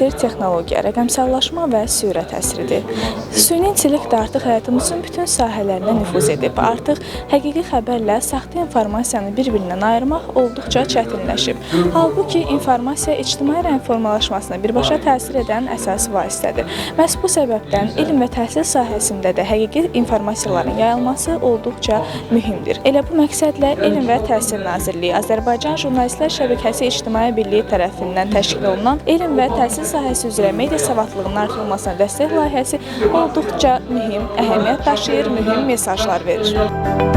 müasir texnologiya, rəqəmsallaşma və sürət əsridir. Süni intellekt artıq həyatımızın bütün sahələrinə nüfuz edib. Artıq həqiqi xəbərlə saxta informasiyanı bir-birindən ayırmaq olduqca çətinləşib. Halbuki informasiya ictimai rəyin formalaşmasına birbaşa təsir edən əsas vasitədir. Məhz bu səbəbdən elm və təhsil sahəsində də həqiqi informasiyaların yayılması olduqca mühümdür. Elə bu məqsədlə Elm və Təhsil Nazirliyi Azərbaycan Jurnalistlər Şəbəkəsi İctimai Birliyi tərəfindən təşkil olunan elm və təhsil sahəsi üzrə media savadlılığının artırılmasına dəstək layihəsi olduqca mühüm, əhəmiyyət daşıyır, mühüm mesajlar verir.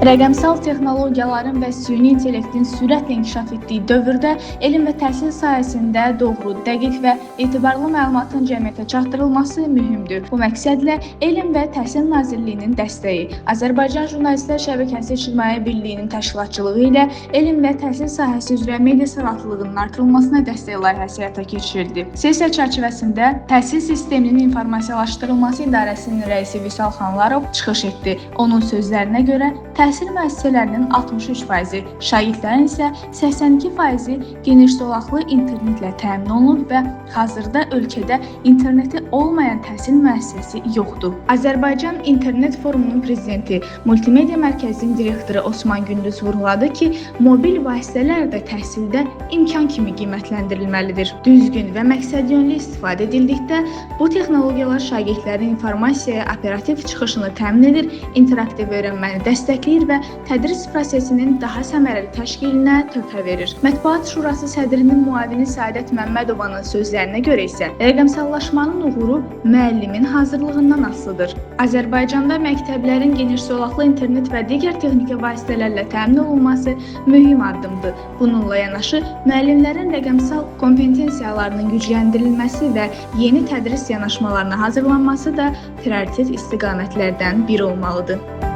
Rəqəmsal texnologiyaların və süni intellektin sürətlə inkişaf etdiyi dövrdə elm və təhsil sahəsində doğru, dəqiq və etibarlı məlumatın cəmiyyətə çatdırılması mühümdür. Bu məqsədlə Elm və Təhsil Nazirliyinin dəstəyi, Azərbaycan Jurnalistlər Şəbəkəsi İctimai Birliyinin təşkilatçılığı ilə elm və təhsil sahəsi üzrə media savadlılığının artırılmasına dəstək layihəsi həyata keçirildi. Sessiya çərçivəsində Təhsil Sisteminin İnformasiyalaşdırılması İdarəsinin rəisi Vüsal Xanlarov çıxış etdi. Onun sözlərinə görə, təhsil müəssisələrinin 63%, şagirdlərin isə 82% geniş zolaqlı internetlə təmin olunub və hazırda ölkədə interneti olmayan təhsil müəssisəsi yoxdur. Azərbaycan İnternet Forumunun prezidenti, Multimedia Mərkəzinin direktoru Osman Gündüz vurğuladı ki, mobil vasitələr də təhsildə imkan kimi qiymətləndirilməlidir. Düzgün və məqsədyönlü istifadə edildikdə bu texnologiyalar şagirdlərin informasiyaya operativ çıxışını təmin edir, interaktiv öyrənməni dəstəkləyir və tədris prosesinin daha səmərəli təşkilinə töhfə verir. Mətbuat Şurası sədrinin müavini Səadət Məmmədovanın sözlərinə görə isə rəqəmsallaşmanın uğuru müəllimin hazırlığından asılıdır. Azərbaycanda məktəblərin geniş zolaqlı internet və digər texniki vasitələrlə təmin olunması mühüm addımdır. Bununla yanaşı, müəllimlərin rəqəmsal kompetensiyalarının gücləndirilməsi və yeni tədris yanaşmalarına hazırlanması da prioritet istiqamətlərdən biri olmalıdır.